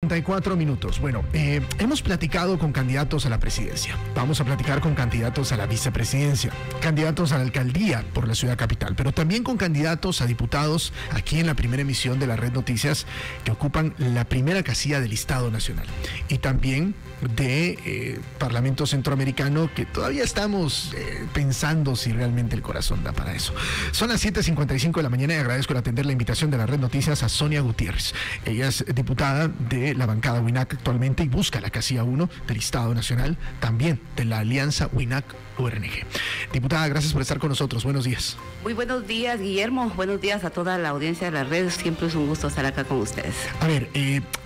7:54. Bueno, hemos platicado con candidatos a la presidencia. Vamos a platicar con candidatos a la vicepresidencia, candidatos a la alcaldía por la ciudad capital, pero también con candidatos a diputados aquí en la primera emisión de la Red Noticias que ocupan la primera casilla del Listado Nacional. Y también de Parlamento Centroamericano, que todavía estamos pensando si realmente el corazón da para eso. Son las 7:55 de la mañana y agradezco el atender la invitación de la Red Noticias a Sonia Gutiérrez. Ella es diputada de la bancada WINAC actualmente y busca la casilla 1 del Listado Nacional, también de la alianza WINAC-URNG. Diputada, gracias por estar con nosotros. Buenos días. Muy buenos días, Guillermo. Buenos días a toda la audiencia de la red. Siempre es un gusto estar acá con ustedes. A ver,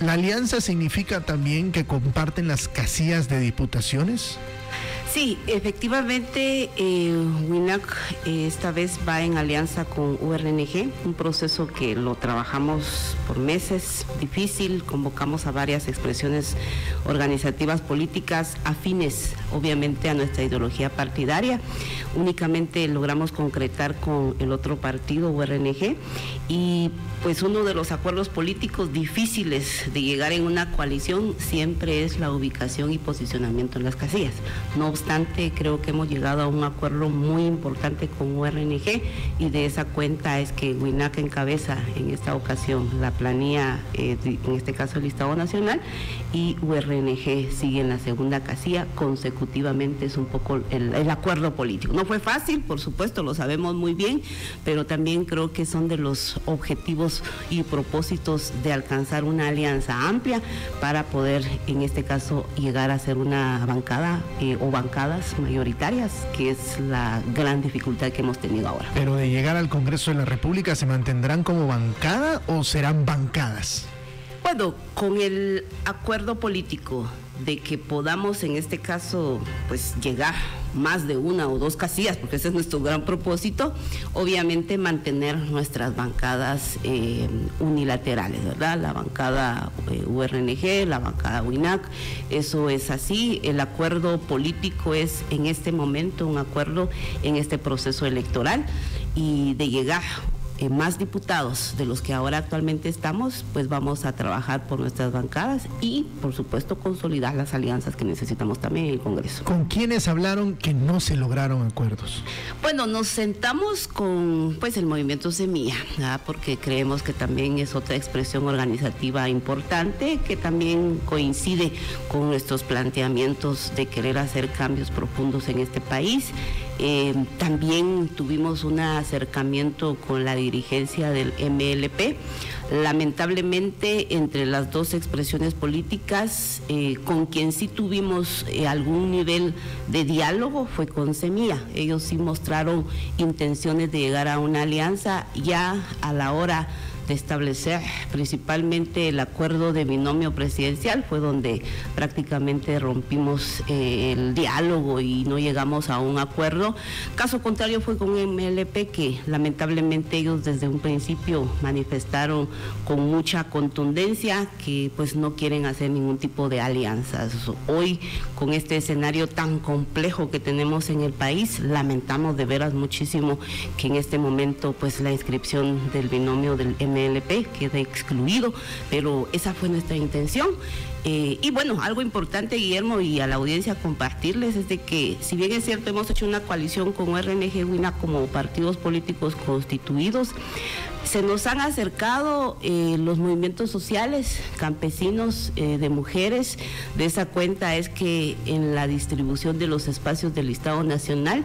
¿la alianza significa también que comparten las casillas de diputaciones? Sí, efectivamente, WINAC esta vez va en alianza con URNG, un proceso que lo trabajamos por meses, difícil, convocamos a varias expresiones organizativas políticas afines, obviamente, a nuestra ideología partidaria. Únicamente logramos concretar con el otro partido, URNG, y pues uno de los acuerdos políticos difíciles de llegar en una coalición siempre es la ubicación y posicionamiento en las casillas. No obstante, creo que hemos llegado a un acuerdo muy importante con URNG y de esa cuenta es que WINAC encabeza en esta ocasión la planilla, en este caso el Listado Nacional, y URNG sigue en la segunda casilla consecutivamente. Es un poco el acuerdo político. No fue fácil, por supuesto, lo sabemos muy bien, pero también creo que son de los objetivos y propósitos de alcanzar una alianza amplia para poder, en este caso, llegar a ser una bancada o bancadas mayoritarias, que es la gran dificultad que hemos tenido ahora. Pero de llegar al Congreso de la República, ¿se mantendrán como bancada o serán bancadas? Bueno, con el acuerdo político de que podamos, en este caso, pues llegar más de una o dos casillas, porque ese es nuestro gran propósito, obviamente mantener nuestras bancadas unilaterales, ¿verdad? La bancada URNG, la bancada WINAC, eso es así. El acuerdo político es en este momento un acuerdo en este proceso electoral y de llegar más diputados de los que ahora actualmente estamos, pues vamos a trabajar por nuestras bancadas y, por supuesto, consolidar las alianzas que necesitamos también en el Congreso. ¿Con quiénes hablaron que no se lograron acuerdos? Bueno, nos sentamos con pues el movimiento Semilla, ¿verdad? Porque creemos que también es otra expresión organizativa importante que también coincide con nuestros planteamientos de querer hacer cambios profundos en este país. También tuvimos un acercamiento con la dirigencia del MLP. Lamentablemente, entre las dos expresiones políticas, con quien sí tuvimos algún nivel de diálogo fue con Semilla. Ellos sí mostraron intenciones de llegar a una alianza ya a la hora de establecer principalmente el acuerdo de binomio presidencial, fue donde prácticamente rompimos el diálogo y no llegamos a un acuerdo. Caso contrario fue con MLP, que lamentablemente ellos desde un principio manifestaron con mucha contundencia que pues no quieren hacer ningún tipo de alianzas. Hoy, con este escenario tan complejo que tenemos en el país, lamentamos de veras muchísimo que en este momento pues la inscripción del binomio del MLP queda excluido, pero esa fue nuestra intención. Y bueno, algo importante, Guillermo, y a la audiencia compartirles es de que, si bien es cierto, hemos hecho una coalición con URNG y WINAC como partidos políticos constituidos, se nos han acercado los movimientos sociales, campesinos, de mujeres. De esa cuenta es que en la distribución de los espacios del Listado Nacional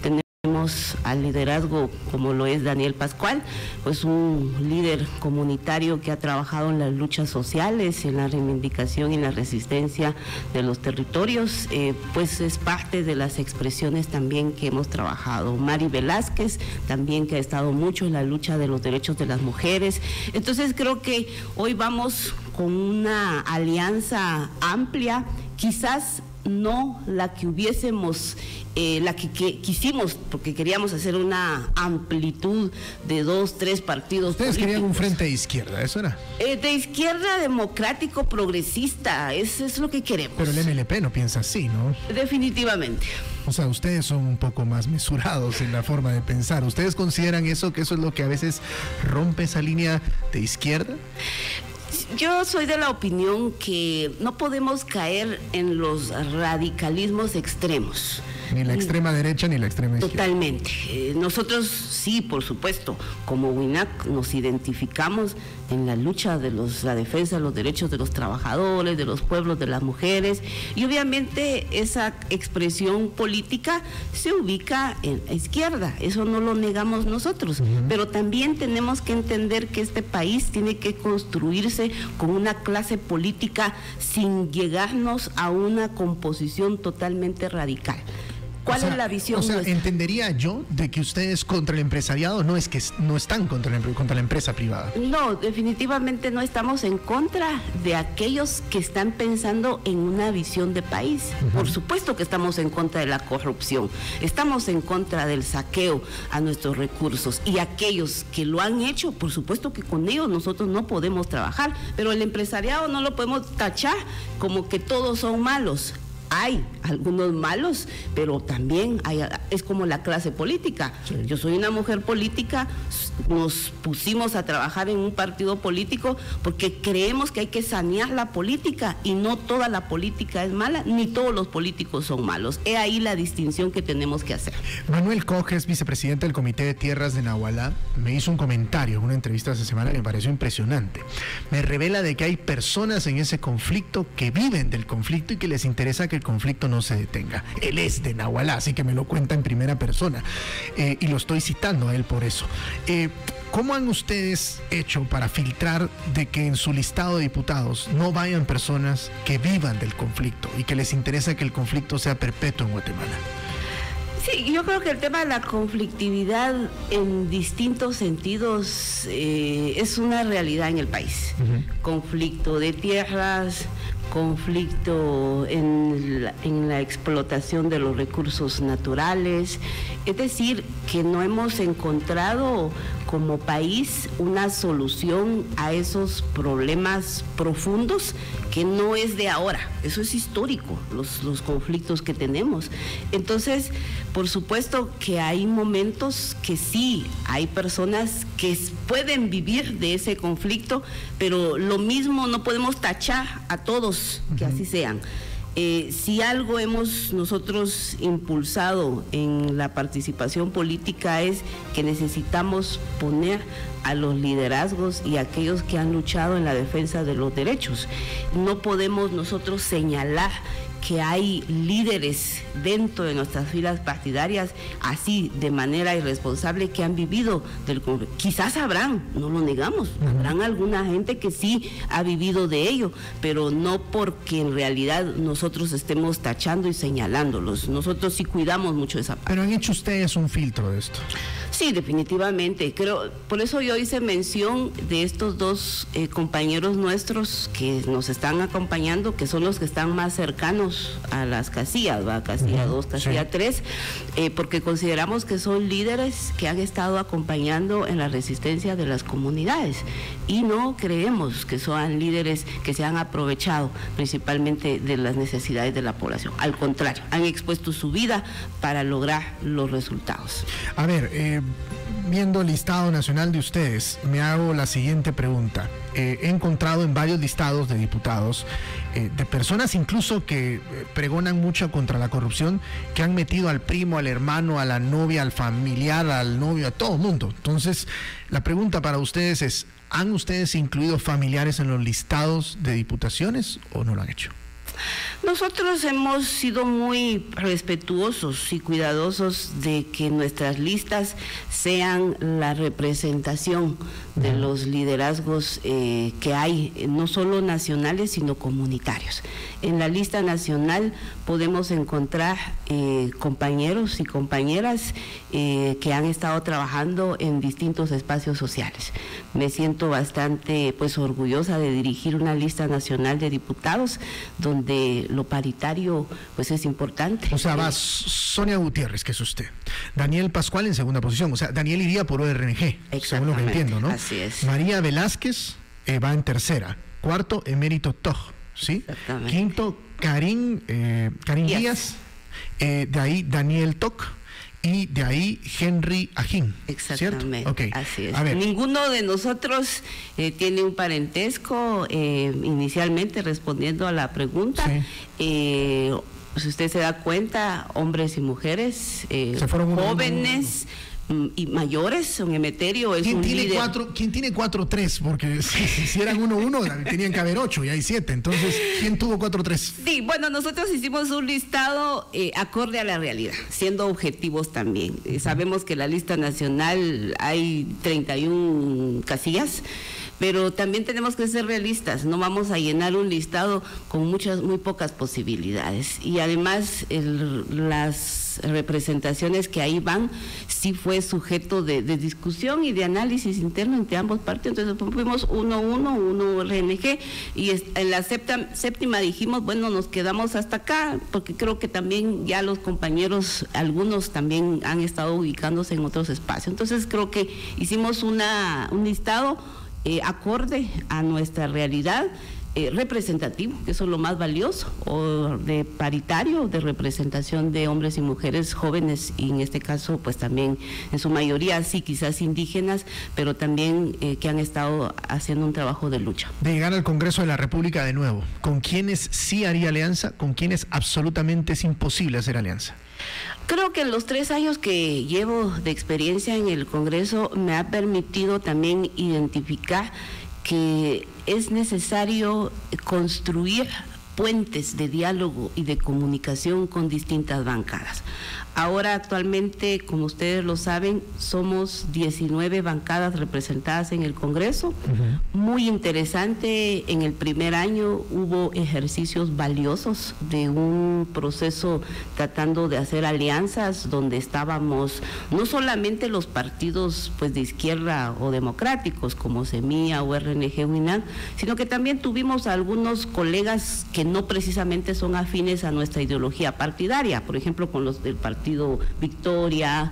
tenemos al liderazgo como lo es Daniel Pascual, pues un líder comunitario que ha trabajado en las luchas sociales, en la reivindicación y en la resistencia de los territorios, pues es parte de las expresiones también que hemos trabajado. Mari Velázquez también, que ha estado mucho en la lucha de los derechos de las mujeres. Entonces creo que hoy vamos con una alianza amplia, quizás no la que hubiésemos, la que quisimos, porque queríamos hacer una amplitud de 2, 3 partidos. Ustedes políticos. querían un frente de izquierda, ¿eso era? De izquierda, democrático, progresista, eso es lo que queremos. Pero el MLP no piensa así, ¿no? Definitivamente. O sea, ustedes son un poco más mesurados en la forma de pensar. ¿Ustedes consideran eso, que eso es lo que a veces rompe esa línea de izquierda? Yo soy de la opinión que no podemos caer en los radicalismos extremos. Ni la extrema derecha ni la extrema izquierda. Totalmente. Nosotros sí, por supuesto, como WINAC nos identificamos en la lucha de la defensa de los derechos de los trabajadores, de los pueblos, de las mujeres, y obviamente esa expresión política se ubica en la izquierda, eso no lo negamos nosotros, pero también tenemos que entender que este país tiene que construirse con una clase política sin llegarnos a una composición totalmente radical. ¿Cuál es la visión? O sea, nuestra? entendería yo de que ustedes contra el empresariado no es que no están contra la empresa privada. No, definitivamente no estamos en contra de aquellos que están pensando en una visión de país. Por supuesto que estamos en contra de la corrupción, estamos en contra del saqueo a nuestros recursos, y aquellos que lo han hecho, por supuesto que con ellos nosotros no podemos trabajar, pero el empresariado no lo podemos tachar como que todos son malos. Hay algunos malos, pero también es como la clase política. Sí. Yo soy una mujer política, nos pusimos a trabajar en un partido político porque creemos que hay que sanear la política, y no toda la política es mala, ni todos los políticos son malos. Es ahí la distinción que tenemos que hacer. Manuel Coges, vicepresidente del Comité de Tierras de Nahualá, me hizo un comentario en una entrevista esta semana que me pareció impresionante. Me revela de que hay personas en ese conflicto que viven del conflicto y que les interesa que el conflicto no se detenga. Él es de Nahualá, así que me lo cuenta en primera persona, y lo estoy citando a él por eso. ¿Cómo han ustedes hecho para filtrar de que en su listado de diputados no vayan personas que vivan del conflicto y que les interesa que el conflicto sea perpetuo en Guatemala? Sí, yo creo que el tema de la conflictividad en distintos sentidos es una realidad en el país. Conflicto de tierras, conflicto en la explotación de los recursos naturales, es decir, que no hemos encontrado como país una solución a esos problemas profundos, que no es de ahora, eso es histórico, los conflictos que tenemos. Entonces, por supuesto que hay momentos que sí, hay personas que pueden vivir de ese conflicto, pero lo mismo no podemos tachar a todos que así sean. Si algo hemos nosotros impulsado en la participación política es que necesitamos poner a los liderazgos y a aquellos que han luchado en la defensa de los derechos. No podemos nosotros señalar que hay líderes dentro de nuestras filas partidarias así de manera irresponsable que han vivido del conflicto. Quizás habrán, no lo negamos, habrán alguna gente que sí ha vivido de ello, pero no porque en realidad nosotros estemos tachando y señalándolos. Nosotros sí cuidamos mucho esa parte. Pero han hecho ustedes un filtro de esto. Sí, definitivamente. Creo, por eso yo hice mención de estos dos compañeros nuestros que nos están acompañando, que son los que están más cercanos a las casillas, ¿va? Casilla 2, casilla 3, porque consideramos que son líderes que han estado acompañando en la resistencia de las comunidades, y no creemos que sean líderes que se han aprovechado principalmente de las necesidades de la población. Al contrario, han expuesto su vida para lograr los resultados. A ver, viendo el listado nacional de ustedes, me hago la siguiente pregunta. He encontrado en varios listados de diputados, de personas incluso que pregonan mucho contra la corrupción, que han metido al primo, al hermano, a la novia, al familiar, al novio, a todo el mundo. Entonces, la pregunta para ustedes es, ¿han ustedes incluido familiares en los listados de diputaciones o no lo han hecho? Nosotros hemos sido muy respetuosos y cuidadosos de que nuestras listas sean la representación de los liderazgos que hay, no solo nacionales, sino comunitarios. En la lista nacional podemos encontrar compañeros y compañeras que han estado trabajando en distintos espacios sociales. Me siento bastante orgullosa de dirigir una lista nacional de diputados donde lo paritario es importante. O sea, va Sonia Gutiérrez, que es usted, Daniel Pascual en segunda posición, o sea, Daniel iría por ORNG, según lo que entiendo, ¿no? Así es. María Velázquez va en tercera, cuarto, Emérito Toj, ¿sí? Quinto, Karim Díaz, de ahí Daniel Toc, y de ahí Henry Ajín. Exactamente, okay. Así es. Ninguno de nosotros tiene un parentesco, inicialmente respondiendo a la pregunta. Sí. Si usted se da cuenta, hombres y mujeres, jóvenes y mayores, un Emeterio es un líder. ¿Quién tiene 4-3? Porque si eran 1-1, tenían que haber 8 y hay 7. Entonces, ¿quién tuvo 4-3? Sí, bueno, nosotros hicimos un listado acorde a la realidad, siendo objetivos también. Sabemos que en la lista nacional hay 31 casillas, pero también tenemos que ser realistas, no vamos a llenar un listado con muy pocas posibilidades. Y además las representaciones que ahí van sí fue sujeto de discusión y de análisis interno entre ambos partidos. Entonces fuimos 1-1, 1 RNG, y en la séptima dijimos, bueno, nos quedamos hasta acá, porque creo que también ya los compañeros, algunos también han estado ubicándose en otros espacios. Entonces creo que hicimos un listado acorde a nuestra realidad, representativo, que eso es lo más valioso, o de paritario, de representación de hombres y mujeres jóvenes, y en este caso pues también en su mayoría sí quizás indígenas, pero también que han estado haciendo un trabajo de lucha. De llegar al Congreso de la República de nuevo, ¿con quiénes sí haría alianza? ¿Con quiénes absolutamente es imposible hacer alianza? Creo que en los 3 años que llevo de experiencia en el Congreso me ha permitido también identificar que es necesario construir puentes de diálogo y de comunicación con distintas bancadas. Ahora actualmente, como ustedes lo saben, somos 19 bancadas representadas en el Congreso. Muy interesante, en el primer año hubo ejercicios valiosos de un proceso tratando de hacer alianzas donde estábamos no solamente los partidos pues de izquierda o democráticos como Semilla o RNG UNAM, sino que también tuvimos a algunos colegas que no precisamente son afines a nuestra ideología partidaria, por ejemplo con los del Partido Victoria,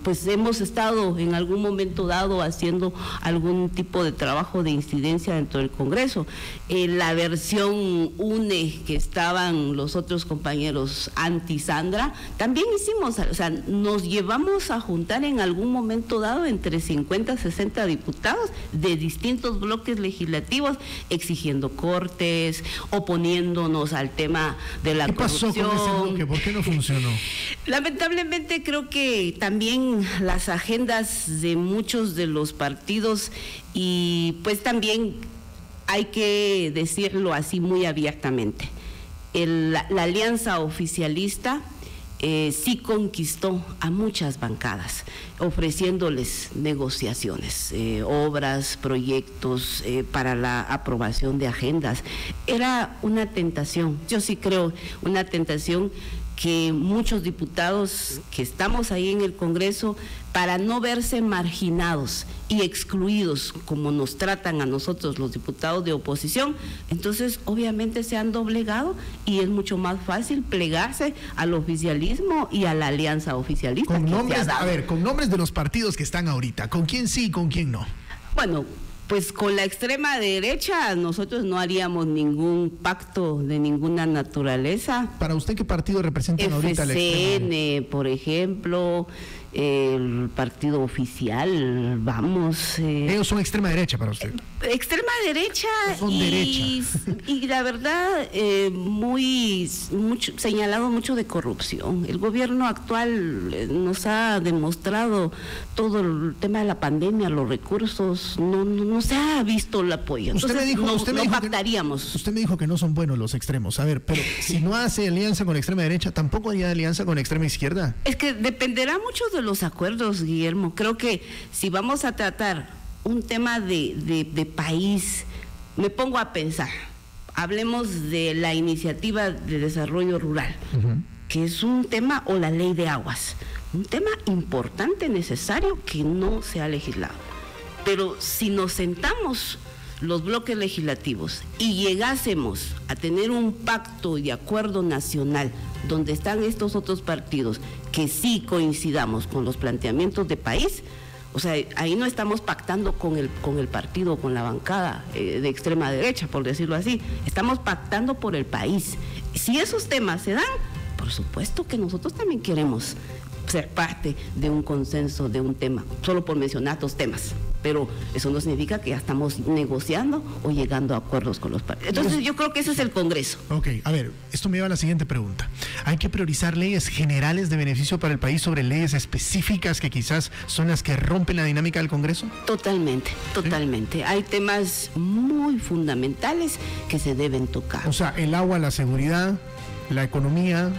pues hemos estado en algún momento dado haciendo algún tipo de trabajo de incidencia dentro del Congreso. La versión UNE que estaban los otros compañeros anti-Sandra, también hicimos, o sea, nos llevamos a juntar en algún momento dado entre 50 y 60 diputados de distintos bloques legislativos, exigiendo cortes, oponiéndonos al tema de la corrupción. ¿Qué pasó con ese bloque? ¿Por qué no funcionó? Lamentablemente creo que también las agendas de muchos de los partidos, y pues también hay que decirlo así muy abiertamente, la alianza oficialista sí conquistó a muchas bancadas, ofreciéndoles negociaciones, obras, proyectos para la aprobación de agendas. Era una tentación, yo sí creo, una tentación que muchos diputados que estamos ahí en el Congreso, para no verse marginados y excluidos como nos tratan a nosotros los diputados de oposición, entonces obviamente se han doblegado y es mucho más fácil plegarse al oficialismo y a la alianza oficialista. Con nombres, a ver, con nombres de los partidos que están ahorita, ¿con quién sí y con quién no? Bueno, pues con la extrema derecha nosotros no haríamos ningún pacto de ninguna naturaleza. ¿Para usted qué partido representan ahorita la extrema? FCN, por ejemplo, el partido oficial, vamos. Ellos son extrema derecha para usted. Extrema derecha, son y la verdad señalado mucho de corrupción. El gobierno actual nos ha demostrado todo el tema de la pandemia, los recursos, no se ha visto el apoyo. Entonces, usted me dijo pactaríamos. Usted me dijo que no son buenos los extremos. A ver, pero si no hace alianza con la extrema derecha, ¿tampoco haría alianza con la extrema izquierda? Es que dependerá mucho de los acuerdos, Guillermo. Creo que si vamos a tratar un tema de país, me pongo a pensar, hablemos de la iniciativa de desarrollo rural, que es un tema, o la ley de aguas, un tema importante, necesario, que no se ha legislado. Pero si nos sentamos los bloques legislativos y llegásemos a tener un pacto y acuerdo nacional donde están estos otros partidos que sí coincidamos con los planteamientos de país, o sea, ahí no estamos pactando con el partido, con la bancada de extrema derecha, por decirlo así, estamos pactando por el país. Si esos temas se dan, por supuesto que nosotros también queremos ser parte de un consenso de un tema, solo por mencionar 2 temas. Pero eso no significa que ya estamos negociando o llegando a acuerdos con los partidos. Entonces yo creo que ese es el Congreso. Ok, a ver, esto me lleva a la siguiente pregunta. ¿Hay que priorizar leyes generales de beneficio para el país sobre leyes específicas que quizás son las que rompen la dinámica del Congreso? Totalmente, totalmente. ¿Sí? Hay temas muy fundamentales que se deben tocar. O sea, el agua, la seguridad, la economía,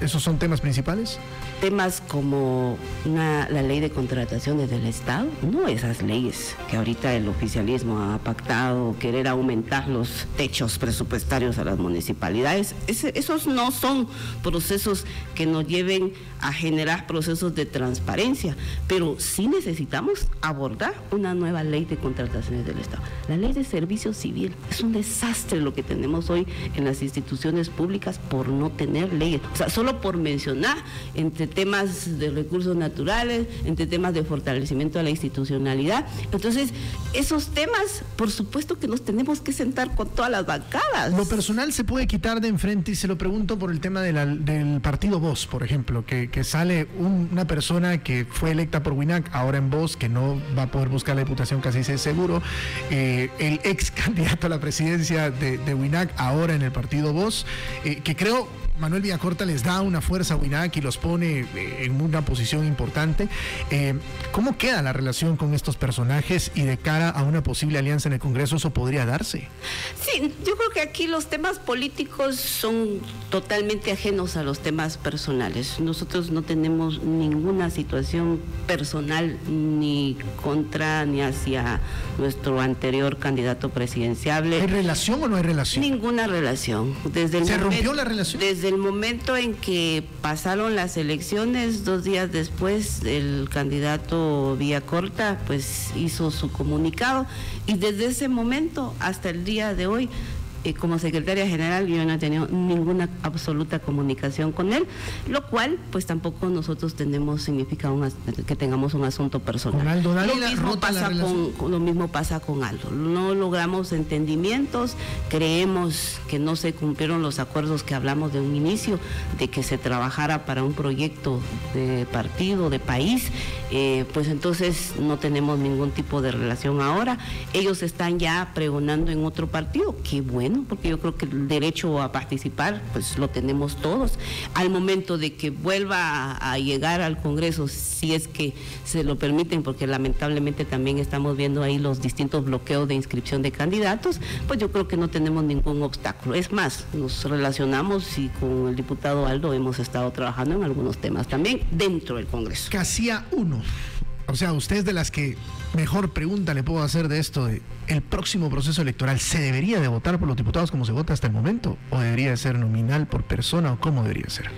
¿esos son temas principales? Temas como la ley de contrataciones del Estado, no esas leyes que ahorita el oficialismo ha pactado, querer aumentar los techos presupuestarios a las municipalidades, esos no son procesos que nos lleven a generar procesos de transparencia, pero sí necesitamos abordar una nueva ley de contrataciones del Estado. La ley de servicio civil, es un desastre lo que tenemos hoy en las instituciones públicas por no tener leyes, o sea, solo por mencionar entre temas de recursos naturales, entre temas de fortalecimiento de la institucionalidad. Entonces, esos temas, por supuesto que nos tenemos que sentar con todas las bancadas. Lo personal se puede quitar de enfrente, y se lo pregunto por el tema del partido Voz, por ejemplo, que sale una persona que fue electa por WINAC, ahora en Voz, que no va a poder buscar la diputación, casi seguro, el ex candidato a la presidencia de WINAC, ahora en el partido Voz, que creo Manuel Villacorta les da una fuerza a WINAC y los pone en una posición importante. ¿Cómo queda la relación con estos personajes y de cara a una posible alianza en el Congreso eso podría darse? Sí, yo creo que aquí los temas políticos son totalmente ajenos a los temas personales. Nosotros no tenemos ninguna situación personal ni contra ni hacia nuestro anterior candidato presidencial. ¿Hay relación o no hay relación? Ninguna relación. ¿Se rompió la relación? Desde el momento en que pasaron las elecciones, 2 días después, el candidato Villacorta pues hizo su comunicado y desde ese momento hasta el día de hoy, como secretaria general, yo no he tenido ninguna absoluta comunicación con él, lo cual pues tampoco nosotros significa que tengamos un asunto personal. Con Aldo Dávila, lo mismo pasa con Aldo. No logramos entendimientos, creemos que no se cumplieron los acuerdos que hablamos de un inicio, de que se trabajara para un proyecto de partido, de país, pues entonces no tenemos ningún tipo de relación ahora. Ellos están ya pregonando en otro partido, qué bueno, porque yo creo que el derecho a participar pues lo tenemos todos. Al momento de que vuelva a llegar al Congreso, si es que se lo permiten, porque lamentablemente también estamos viendo ahí los distintos bloqueos de inscripción de candidatos, pues yo creo que no tenemos ningún obstáculo. Es más, nos relacionamos y con el diputado Aldo hemos estado trabajando en algunos temas también dentro del Congreso. Casilla 1. O sea, usted es de las que mejor pregunta le puedo hacer de esto, de el próximo proceso electoral, ¿se debería de votar por los diputados como se vota hasta el momento? ¿O debería de ser nominal por persona? ¿O cómo debería ser?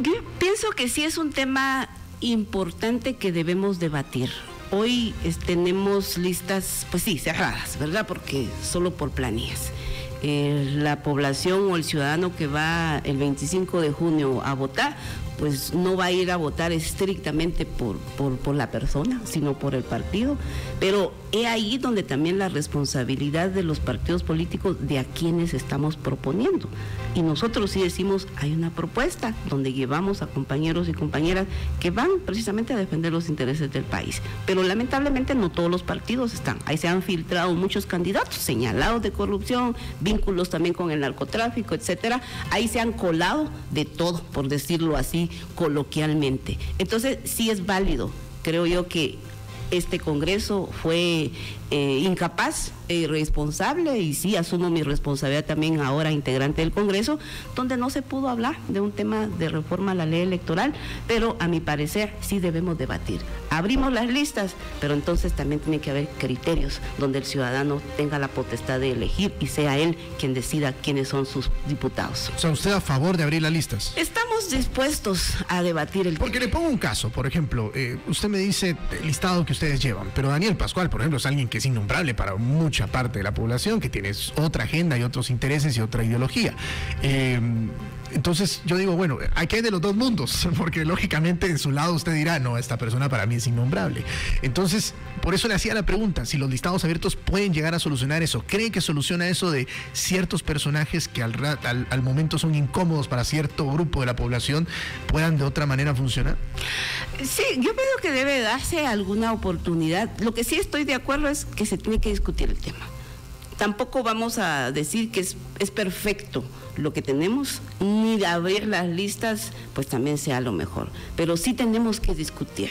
Yo pienso que sí es un tema importante que debemos debatir. Hoy tenemos listas, pues sí, cerradas, ¿verdad? Porque solo por planillas. La población o el ciudadano que va el 25 de junio a votar, pues no va a ir a votar estrictamente por la persona, sino por el partido. Pero es ahí donde también la responsabilidad de los partidos políticos de a quienes estamos proponiendo. Y nosotros sí decimos, hay una propuesta donde llevamos a compañeros y compañeras que van precisamente a defender los intereses del país. Pero lamentablemente no todos los partidos están. Ahí se han filtrado muchos candidatos señalados de corrupción, vínculos también con el narcotráfico, etcétera. Ahí se han colado de todo, por decirlo así coloquialmente. Entonces sí es válido, creo yo, que este Congreso fue incapaz e irresponsable, y sí asumo mi responsabilidad también ahora integrante del Congreso, donde no se pudo hablar de un tema de reforma a la ley electoral, pero a mi parecer sí debemos debatir. Abrimos las listas, pero entonces también tiene que haber criterios donde el ciudadano tenga la potestad de elegir y sea él quien decida quiénes son sus diputados. O sea, ¿usted a favor de abrir las listas? Estamos dispuestos a debatir el tema. Porque le pongo un caso, por ejemplo, usted me dice el listado que ustedes llevan, pero Daniel Pascual, por ejemplo, es alguien que es innombrable para mucha parte de la población, que tiene otra agenda y otros intereses y otra ideología. Entonces yo digo, bueno, aquí hay de los dos mundos, porque lógicamente en su lado usted dirá, no, esta persona para mí es innombrable. Entonces, por eso le hacía la pregunta, si los listados abiertos pueden llegar a solucionar eso. ¿Cree que soluciona eso de ciertos personajes que al momento son incómodos para cierto grupo de la población, puedan de otra manera funcionar? Sí, yo creo que debe darse alguna oportunidad. Lo que sí estoy de acuerdo es que se tiene que discutir el tema. Tampoco vamos a decir que es perfecto lo que tenemos, ni de abrir las listas, pues también sea lo mejor. Pero sí tenemos que discutir.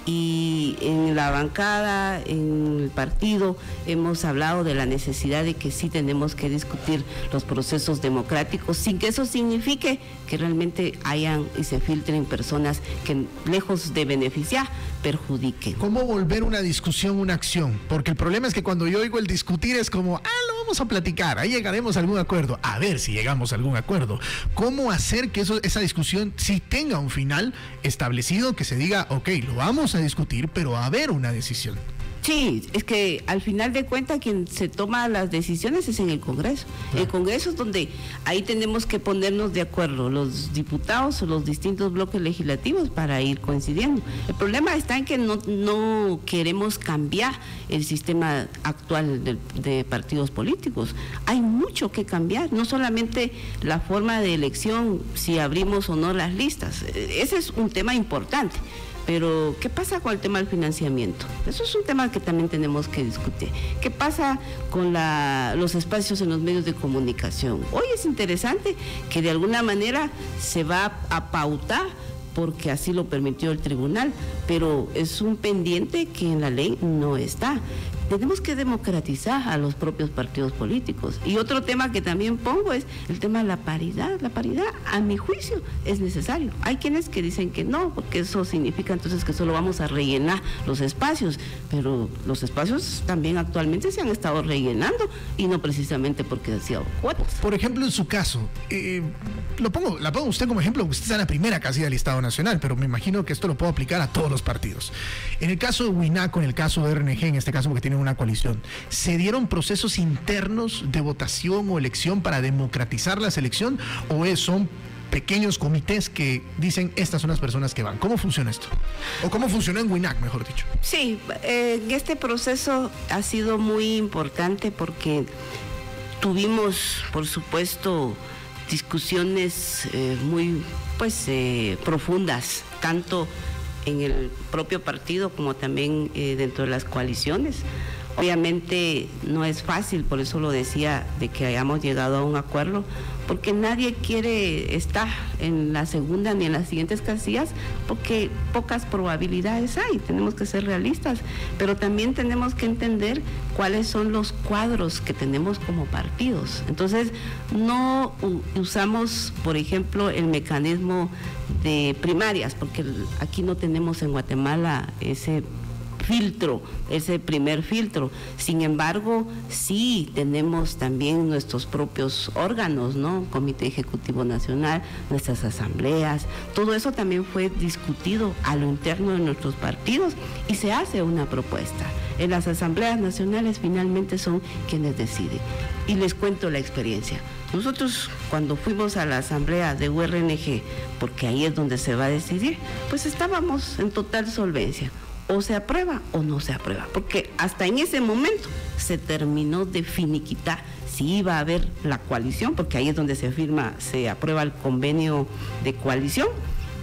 Y en la bancada, en el partido, hemos hablado de la necesidad de que sí tenemos que discutir los procesos democráticos, sin que eso signifique que realmente hayan y se filtren personas que, lejos de beneficiar, perjudiquen. ¿Cómo volver una discusión una acción? Porque el problema es que cuando yo oigo el discutir es como, lo vamos a platicar, ahí llegaremos a algún acuerdo. A ver si llegamos a algún acuerdo. ¿Cómo hacer que esa discusión sí tenga un final establecido, que se diga, ok, lo vamos a discutir, pero va a haber una decisión? Sí, es que al final de cuentas quien se toma las decisiones es en el Congreso. El Congreso es donde ahí tenemos que ponernos de acuerdo, los diputados o los distintos bloques legislativos, para ir coincidiendo. El problema está en que no queremos cambiar el sistema actual de partidos políticos. Hay mucho que cambiar, no solamente la forma de elección, si abrimos o no las listas. Ese es un tema importante. Pero, ¿qué pasa con el tema del financiamiento? Eso es un tema que también tenemos que discutir. ¿Qué pasa con los espacios en los medios de comunicación? Hoy es interesante que de alguna manera se va a pautar, porque así lo permitió el tribunal, pero es un pendiente que en la ley no está. Tenemos que democratizar a los propios partidos políticos. Y otro tema que también pongo es el tema de la paridad. La paridad, a mi juicio, es necesario. Hay quienes que dicen que no, porque eso significa entonces que solo vamos a rellenar los espacios, pero los espacios también actualmente se han estado rellenando y no precisamente porque han sido cuotas. Por ejemplo, en su caso, la pongo usted como ejemplo, usted está en la primera casilla del Estado Nacional, pero me imagino que esto lo puedo aplicar a todos los partidos. En el caso de WINAC, en el caso de RNG, en este caso porque tiene una coalición, ¿se dieron procesos internos de votación o elección para democratizar la selección, o son pequeños comités que dicen estas son las personas que van? ¿Cómo funciona esto? ¿O cómo funcionó en WINAC, mejor dicho? Sí, este proceso ha sido muy importante porque tuvimos, por supuesto, discusiones muy profundas, tanto en el propio partido como también dentro de las coaliciones. Obviamente no es fácil, por eso lo decía, de que hayamos llegado a un acuerdo, porque nadie quiere estar en la segunda ni en las siguientes casillas, porque pocas probabilidades hay. Tenemos que ser realistas, pero también tenemos que entender cuáles son los cuadros que tenemos como partidos. Entonces, no usamos, por ejemplo, el mecanismo de primarias, porque aquí no tenemos en Guatemala ese primer filtro. Sin embargo, sí tenemos también nuestros propios órganos, ¿no? Comité Ejecutivo Nacional, nuestras asambleas, todo eso también fue discutido a lo interno de nuestros partidos y se hace una propuesta. En las asambleas nacionales finalmente son quienes deciden. Y les cuento la experiencia. Nosotros, cuando fuimos a la asamblea de URNG, porque ahí es donde se va a decidir, pues estábamos en total solvencia. O se aprueba o no se aprueba, porque hasta en ese momento se terminó de finiquitar si iba a haber la coalición, porque ahí es donde se aprueba el convenio de coalición,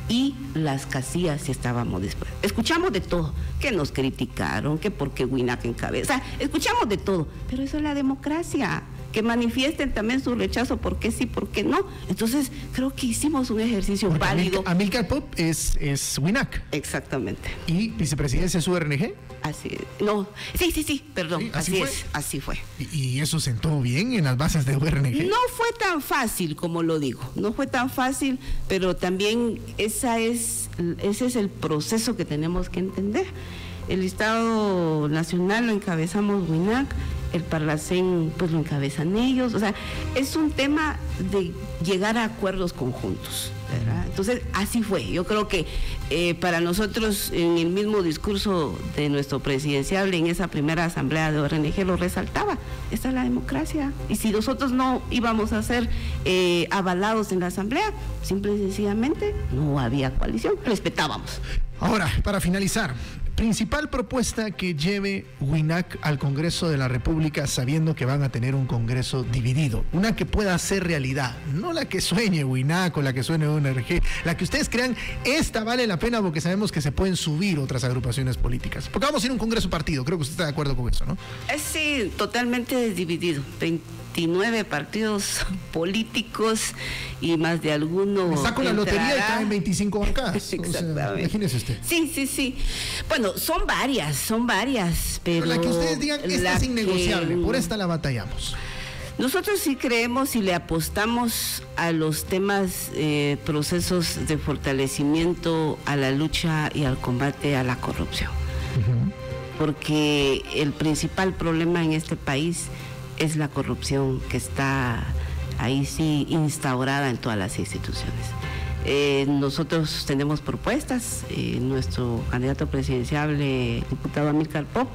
y las casillas si estábamos después. Escuchamos de todo, que nos criticaron, que porque WINAC encabeza, escuchamos de todo, pero eso es la democracia. Que manifiesten también su rechazo, por qué sí, por qué no. Entonces, creo que hicimos un ejercicio válido. Amílcar Pop es WINAC. Exactamente. ¿Y vicepresidencia es URNG? Así, no, sí, perdón, sí, así fue. ¿Y eso sentó bien en las bases de URNG? No fue tan fácil, como lo digo, no fue tan fácil, pero también ese es el proceso que tenemos que entender. El Estado Nacional lo encabezamos WINAC, el Parlacén pues lo encabezan ellos, o sea, es un tema de llegar a acuerdos conjuntos, ¿verdad? Entonces, así fue. Yo creo que para nosotros, en el mismo discurso de nuestro presidenciable en esa primera asamblea de ORNG lo resaltaba, esta es la democracia, y si nosotros no íbamos a ser avalados en la asamblea, simple y sencillamente no había coalición, respetábamos. Ahora, para finalizar, principal propuesta que lleve WINAC al Congreso de la República, sabiendo que van a tener un Congreso dividido, una que pueda hacer realidad, no la que sueñe WINAC o la que suene ORNG, la que ustedes crean, esta vale la pena porque sabemos que se pueden subir otras agrupaciones políticas, porque vamos a ir a un Congreso partido, creo que usted está de acuerdo con eso, ¿no? Sí, totalmente dividido, 29 partidos políticos y más de alguno. Me saco la lotería y caen 25 bancadas. Exactamente. O sea, imagínese usted. Sí. Bueno, son varias, pero la que ustedes digan, esta es innegociable, por esta la batallamos. Nosotros sí creemos y le apostamos a los temas, procesos de fortalecimiento a la lucha y al combate a la corrupción. Porque el principal problema en este país es la corrupción que está ahí sí instaurada en todas las instituciones. Nosotros tenemos propuestas, nuestro candidato presidencial, diputado Amílcar Pop,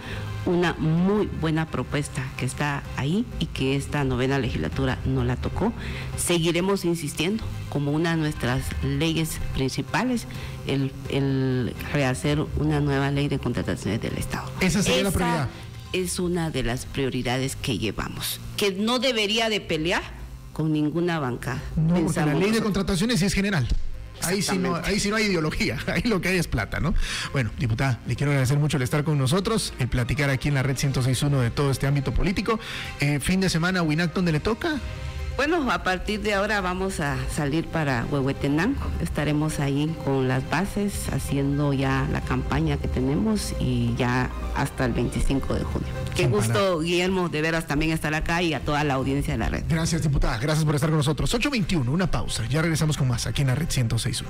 una muy buena propuesta que está ahí y que esta novena legislatura no la tocó. Seguiremos insistiendo como una de nuestras leyes principales el rehacer una nueva ley de contrataciones del Estado. Esa sería la prioridad. Es una de las prioridades que llevamos, que no debería de pelear con ninguna bancada. No, porque la ley de contrataciones sí es general. Ahí sí no hay ideología, ahí lo que hay es plata, ¿no? Bueno, diputada, le quiero agradecer mucho el estar con nosotros, el platicar aquí en la Red 106.1 de todo este ámbito político. Fin de semana, WINAC, ¿dónde le toca? Bueno, a partir de ahora vamos a salir para Huehuetenango. Estaremos ahí con las bases, haciendo ya la campaña que tenemos y ya hasta el 25 de junio. Qué gusto, Guillermo, de veras también estar acá y a toda la audiencia de la red. Gracias, diputada. Gracias por estar con nosotros. 8:21, una pausa. Ya regresamos con más aquí en la Red 106.1.